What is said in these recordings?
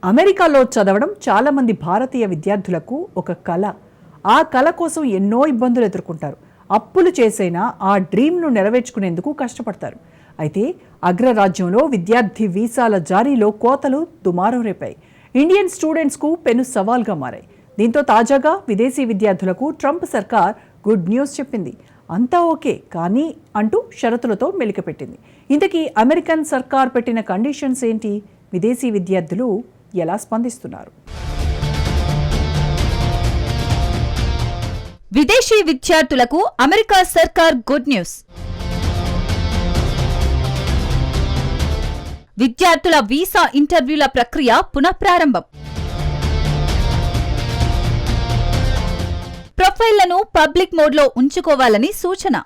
అమెరికాలో చదవడం చాలా మంది భారతీయ విద్యార్థులకు ఒక కళ. ఆ కళ కోసం ఎన్నో ఇబ్బందులు ఎదుర్కొంటారు. అప్పులు చేసైనా ఆ డ్రీమ్ను నెరవేర్చుకునేందుకు కష్టపడతారు. అయితే అగ్రరాజ్యంలో విద్యార్థి వీసాల జారీలో కోతలు దుమారం రేపాయి. ఇండియన్ స్టూడెంట్స్కు పెను సవాల్గా మారాయి. దీంతో తాజాగా విదేశీ విద్యార్థులకు ట్రంప్ సర్కార్ గుడ్ న్యూస్ చెప్పింది. అంతా ఓకే కానీ అంటూ షరతులతో మెలికపెట్టింది. ఇంతకీ అమెరికన్ సర్కార్ పెట్టిన కండిషన్స్ ఏంటి? విదేశీ విద్యార్థులు ఎలా స్పందిస్తున్నారు? విదేశీ విద్యార్థులకు అమెరికా సర్కార్ గుడ్ న్యూస్. విద్యార్థుల వీసా ఇంటర్వ్యూల ప్రక్రియ పునఃప్రారంభం. ప్రొఫైళ్లను పబ్లిక్ మోడ్లో ఉంచుకోవాలని సూచన.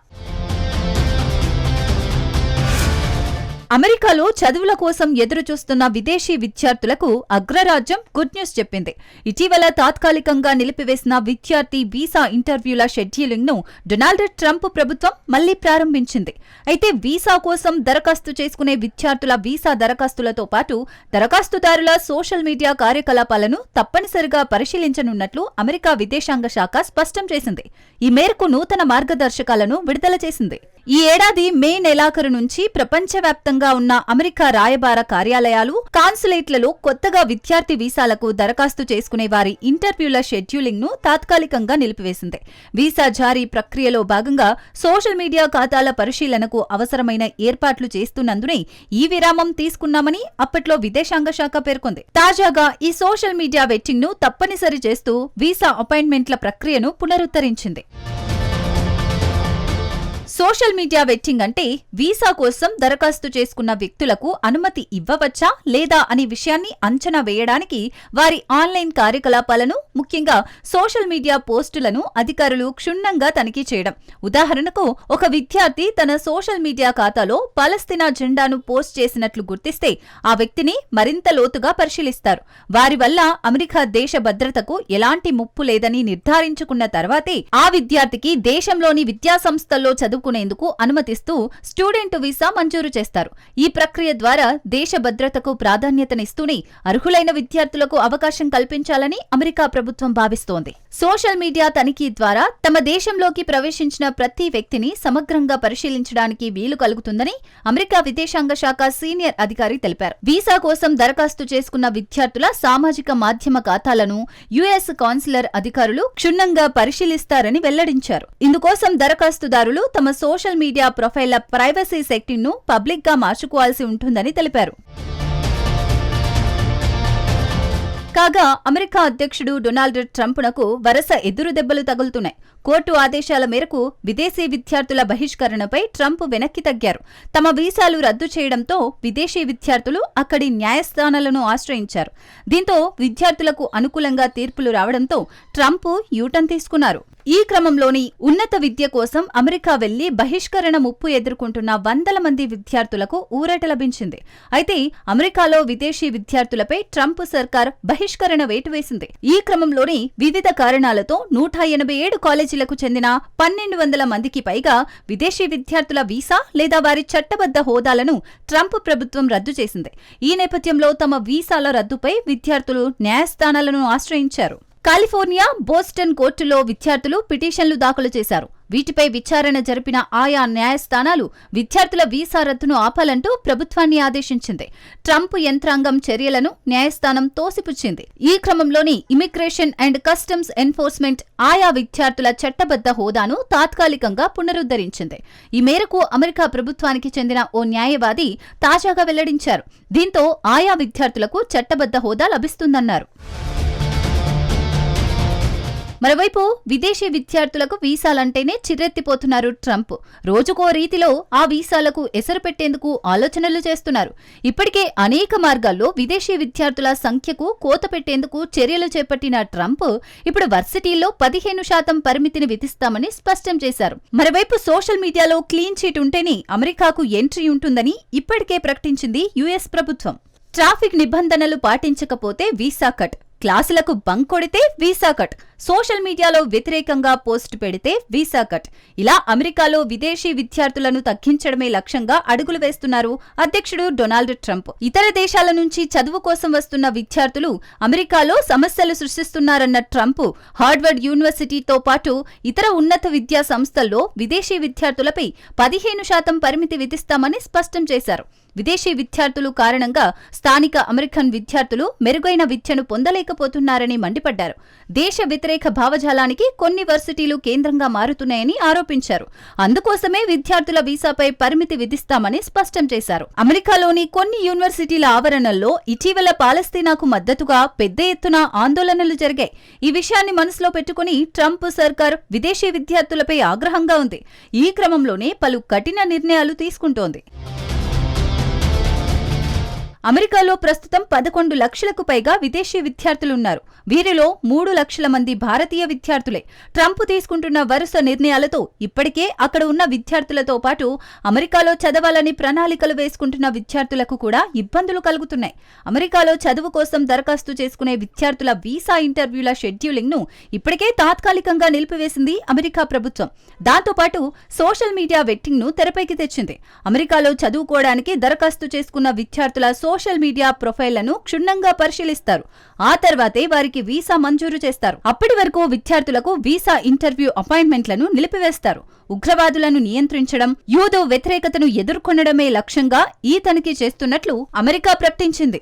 అమెరికాలో చదువుల కోసం ఎదురుచూస్తున్న విదేశీ విద్యార్థులకు అగ్రరాజ్యం గుడ్ న్యూస్ చెప్పింది. ఇటీవల తాత్కాలికంగా నిలిపివేసిన విద్యార్థి వీసా ఇంటర్వ్యూల షెడ్యూలింగ్ ను డొనాల్డ్ ట్రంప్ ప్రభుత్వం మళ్లీ ప్రారంభించింది. అయితే వీసా కోసం దరఖాస్తు చేసుకునే విద్యార్థుల వీసా దరఖాస్తులతో పాటు దరఖాస్తుదారుల సోషల్ మీడియా కార్యకలాపాలను తప్పనిసరిగా పరిశీలించనున్నట్లు అమెరికా విదేశాంగ శాఖ స్పష్టం చేసింది. ఈ మేరకు నూతన మార్గదర్శకాలను విడుదల చేసింది. ఈ ఏడాది మే నెలాఖరు నుంచి ప్రపంచవ్యాప్తంగా ఉన్న అమెరికా రాయబార కార్యాలయాలు, కాన్సులేట్లలో కొత్తగా విద్యార్థి వీసాలకు దరఖాస్తు చేసుకునే వారి ఇంటర్వ్యూల షెడ్యూలింగ్ ను తాత్కాలికంగా నిలిపివేసింది. వీసా జారీ ప్రక్రియలో భాగంగా సోషల్ మీడియా ఖాతాల పరిశీలనకు అవసరమైన ఏర్పాట్లు చేస్తున్నందునే ఈ విరామం తీసుకున్నామని అప్పట్లో విదేశాంగ శాఖ పేర్కొంది. తాజాగా ఈ సోషల్ మీడియా వెట్టింగ్ ను తప్పనిసరి చేస్తూ వీసా అపాయింట్మెంట్ల ప్రక్రియను పునరుద్ధరించింది. సోషల్ మీడియా వెట్టింగ్ అంటే వీసా కోసం దరఖాస్తు చేసుకున్న వ్యక్తులకు అనుమతి ఇవ్వవచ్చా లేదా అనే విషయాన్ని అంచనా వేయడానికి వారి ఆన్లైన్ కార్యకలాపాలను, ముఖ్యంగా సోషల్ మీడియా పోస్టులను అధికారులు క్షుణ్ణంగా తనిఖీ చేయడం. ఉదాహరణకు, ఒక విద్యార్థి తన సోషల్ మీడియా ఖాతాలో పాలస్తీనా జెండాను పోస్ట్ చేసినట్లు గుర్తిస్తే ఆ వ్యక్తిని మరింత లోతుగా పరిశీలిస్తారు. వారి వల్ల అమెరికా దేశ భద్రతకు ఎలాంటి ముప్పు లేదని నిర్ధారించుకున్న తర్వాతే ఆ విద్యార్థికి దేశంలోని విద్యాసంస్థల్లో చదువుకునేందుకు అనుమతిస్తూ స్టూడెంట్ వీసా మంజూరు చేస్తారు. ఈ ప్రక్రియ ద్వారా దేశ భద్రతకు ప్రాధాన్యతనిస్తూనే అర్హులైన విద్యార్థులకు అవకాశం కల్పించాలని అమెరికా ప్రభుత్వం భావిస్తోంది. సోషల్ మీడియా తనిఖీ ద్వారా తమ దేశంలోకి ప్రవేశించిన ప్రతి వ్యక్తిని సమగ్రంగా పరిశీలించడానికి వీలు కలుగుతుందని అమెరికా విదేశాంగ శాఖ సీనియర్ అధికారి తెలిపారు. వీసా కోసం దరఖాస్తు చేసుకున్న విద్యార్థుల సామాజిక మాధ్యమ ఖాతాలను యుఎస్ కాన్సులర్ అధికారులు క్షుణ్ణంగా పరిశీలిస్తారని వెల్లడించారు. ఇందుకోసం దరఖాస్తుదారులు తమ సోషల్ మీడియా ప్రొఫైళ్ల ప్రైవసీ సెట్టింగ్ ను పబ్లిక్ గా మార్చుకోవాల్సి ఉంటుందని తెలిపారు. కాగా అమెరికా అధ్యక్షుడు డొనాల్డ్ ట్రంప్నకు వరుస ఎదురుదెబ్బలు తగులుతున్నాయి. కోర్టు ఆదేశాల మేరకు విదేశీ విద్యార్థుల బహిష్కరణపై ట్రంప్ వెనక్కి తగ్గారు. తమ వీసాలు రద్దు చేయడంతో విదేశీ విద్యార్థులు అక్కడి న్యాయస్థానాలను ఆశ్రయించారు. దీంతో విద్యార్థులకు అనుకూలంగా తీర్పులు రావడంతో ట్రంప్ యూటర్న్ తీసుకున్నారు. ఈ క్రమంలోని ఉన్నత విద్య కోసం అమెరికా వెళ్లి బహిష్కరణ ముప్పు ఎదుర్కొంటున్న వందల మంది విద్యార్థులకు ఊరట లభించింది. అయితే అమెరికాలో విదేశీ విద్యార్థులపై ట్రంప్ సర్కార్ బహిష్కరణ వేటు వేసింది. ఈ క్రమంలోని వివిధ కారణాలతో 187 కాలేజీలకు చెందిన 1200 మందికి పైగా విదేశీ విద్యార్థుల వీసా లేదా వారి చట్టబద్ధ హోదాలను ట్రంప్ ప్రభుత్వం రద్దు చేసింది. ఈ నేపథ్యంలో తమ వీసాల రద్దుపై విద్యార్థులు న్యాయస్థానాలను ఆశ్రయించారు. కాలిఫోర్నియా, బోస్టన్ కోర్టులో విద్యార్థులు పిటిషన్లు దాఖలు చేశారు. వీటిపై విచారణ జరిపిన ఆయా న్యాయస్థానాలు విద్యార్థుల వీసా రద్దును ఆపాలంటూ ప్రభుత్వాన్ని ఆదేశించింది. ట్రంప్ యంత్రాంగం చర్యలను న్యాయస్థానం తోసిపుచ్చింది. ఈ క్రమంలోని ఇమిగ్రేషన్ అండ్ కస్టమ్స్ ఎన్ఫోర్స్మెంట్ ఆయా విద్యార్థుల చట్టబద్ధ హోదాను తాత్కాలికంగా పునరుద్ధరించింది. ఈ మేరకు అమెరికా ప్రభుత్వానికి చెందిన ఓ న్యాయవాది తాజాగా వెల్లడించారు. దీంతో ఆయా విద్యార్థులకు చట్టబద్ధ హోదా లభిస్తుందన్నారు. మరోవైపు విదేశీ విద్యార్థులకు వీసాలంటేనే చిర్రెత్తిపోతున్నారు ట్రంప్. రోజుకో రీతిలో ఆ వీసాలకు ఎసరు పెట్టేందుకు ఆలోచనలు చేస్తున్నారు. ఇప్పటికే అనేక మార్గాల్లో విదేశీ విద్యార్థుల సంఖ్యకు కోత పెట్టేందుకు చర్యలు చేపట్టిన ట్రంప్ ఇప్పుడు వర్సిటీల్లో 15% పరిమితిని విధిస్తామని స్పష్టం చేశారు. మరోవైపు సోషల్ మీడియాలో క్లీన్ చీట్ ఉంటేనే అమెరికాకు ఎంట్రీ ఉంటుందని ఇప్పటికే ప్రకటించింది యుఎస్ ప్రభుత్వం. ట్రాఫిక్ నిబంధనలు పాటించకపోతే వీసా కట్. క్లాసులకు బంక్ కొడితే వీసా కట్, సోషల్ మీడియాలో వ్యతిరేకంగా పోస్ట్ పెడితే వీసా కట్. ఇలా అమెరికాలో విదేశీ విద్యార్థులను తగ్గించడమే లక్ష్యంగా అడుగులు వేస్తున్నారు అధ్యక్షుడు డొనాల్డ్ ట్రంప్. ఇతర దేశాల నుంచి చదువు కోసం వస్తున్న విద్యార్థులు అమెరికాలో సమస్యలు సృష్టిస్తున్నారన్న ట్రంప్ హార్వర్డ్ యూనివర్సిటీతో పాటు ఇతర ఉన్నత విద్యా సంస్థల్లో విదేశీ విద్యార్థులపై 15% పరిమితి విధిస్తామని స్పష్టం చేశారు. విదేశీ విద్యార్థులు కారణంగా స్థానిక అమెరికన్ విద్యార్థులు మెరుగైన విద్యను పొందలేకపోతున్నారని మండిపడ్డారు. దేశ వ్యతిరేక భావజాలానికి కొన్ని వర్సిటీలు కేంద్రంగా మారుతున్నాయని ఆరోపించారు. అందుకోసమే విద్యార్థుల వీసాపై పరిమితి విధిస్తామని స్పష్టం చేశారు. అమెరికాలోని కొన్ని యూనివర్సిటీల ఆవరణల్లో ఇటీవల పాలస్తీనాకు మద్దతుగా పెద్ద ఎత్తున ఆందోళనలు జరిగాయి. ఈ విషయాన్ని మనసులో పెట్టుకుని ట్రంప్ సర్కార్ విదేశీ విద్యార్థులపై ఆగ్రహంగా ఉంది. ఈ క్రమంలోనే పలు కఠిన నిర్ణయాలు తీసుకుంటోంది. అమెరికాలో ప్రస్తుతం 11 లక్షలకు పైగా విదేశీ విద్యార్థులున్నారు. వీరిలో 3 లక్షల మంది భారతీయ విద్యార్థులే. ట్రంప్ తీసుకుంటున్న వరుస నిర్ణయాలతో ఇప్పటికే అక్కడ ఉన్న విద్యార్థులతో పాటు అమెరికాలో చదవాలని ప్రణాళికలు వేసుకుంటున్న విద్యార్థులకు కూడా ఇబ్బందులు కలుగుతున్నాయి. అమెరికాలో చదువు కోసం దరఖాస్తు చేసుకునే విద్యార్థుల వీసా ఇంటర్వ్యూల షెడ్యూలింగ్ ను ఇప్పటికే తాత్కాలికంగా నిలిపివేసింది అమెరికా ప్రభుత్వం. దాంతోపాటు సోషల్ మీడియా వెట్టింగ్ ను తెరపైకి తెచ్చింది. అమెరికాలో చదువుకోవడానికి దరఖాస్తు చేసుకున్న విద్యార్థుల సోషల్ మీడియా ప్రొఫైళ్లను క్షుణ్ణంగా పరిశీలిస్తారు. ఆ తర్వాతే వారికి వీసా మంజూరు చేస్తారు. అప్పటి వరకు విద్యార్థులకు వీసా ఇంటర్వ్యూ అపాయింట్మెంట్లను నిలిపివేస్తారు. ఉగ్రవాదులను నియంత్రించడం, యూదు వ్యతిరేకతను ఎదుర్కొనడమే లక్ష్యంగా ఈ తనిఖీ చేస్తున్నట్లు అమెరికా ప్రకటించింది.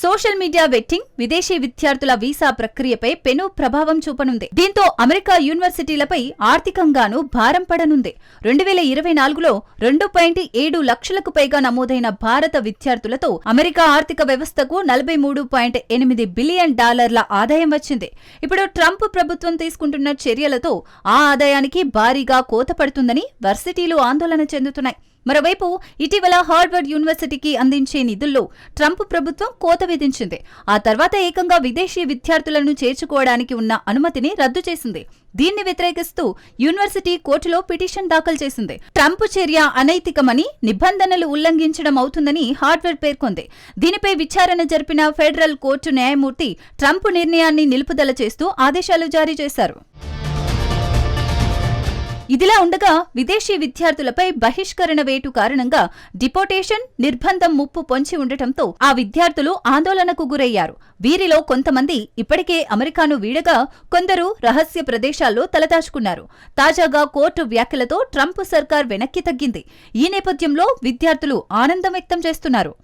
సోషల్ మీడియా వెట్టింగ్ విదేశీ విద్యార్థుల వీసా ప్రక్రియపై పెను ప్రభావం చూపనుంది. దీంతో అమెరికా యూనివర్సిటీలపై ఆర్థికంగానూ భారం పడనుంది. 2024లో 2.7 లక్షలకు పైగా నమోదైన భారత విద్యార్థులతో అమెరికా ఆర్థిక వ్యవస్థకు $43.8 బిలియన్ ఆదాయం వచ్చింది. ఇప్పుడు ట్రంప్ ప్రభుత్వం తీసుకుంటున్న చర్యలతో ఆ ఆదాయానికి భారీగా కోత పడుతుందని వర్సిటీలు ఆందోళన చెందుతున్నాయి. మరోవైపు ఇటీవల హార్వర్డ్ యూనివర్సిటీకి అందించే నిధుల్లో ట్రంప్ ప్రభుత్వం కోత విధించింది. ఆ తర్వాత ఏకంగా విదేశీ విద్యార్థులను చేర్చుకోవడానికి ఉన్న అనుమతిని రద్దు చేసింది. దీన్ని వ్యతిరేకిస్తూ యూనివర్సిటీ కోర్టులో పిటిషన్ దాఖలు చేసింది. ట్రంప్ చర్య అనైతికమని, నిబంధనలు ఉల్లంఘించడం అవుతుందని హార్వర్డ్ పేర్కొంది. దీనిపై విచారణ జరిపిన ఫెడరల్ కోర్టు న్యాయమూర్తి ట్రంప్ నిర్ణయాన్ని నిలుపుదల చేస్తూ ఆదేశాలు జారీ చేశారు. ఇదిలా ఉండగా విదేశీ విద్యార్థులపై బహిష్కరణ వేటు కారణంగా డిపోటేషన్, నిర్బంధం ముప్పు పొంచి ఉండటంతో ఆ విద్యార్థులు ఆందోళనకు గురయ్యారు. వీరిలో కొంతమంది ఇప్పటికే అమెరికాను వీడగా కొందరు రహస్య ప్రదేశాల్లో తలదాచుకున్నారు. తాజాగా కోర్టు వ్యాఖ్యలతో ట్రంప్ సర్కార్ వెనక్కి తగ్గింది. ఈ నేపథ్యంలో విద్యార్థులు ఆనందం వ్యక్తం చేస్తున్నారు.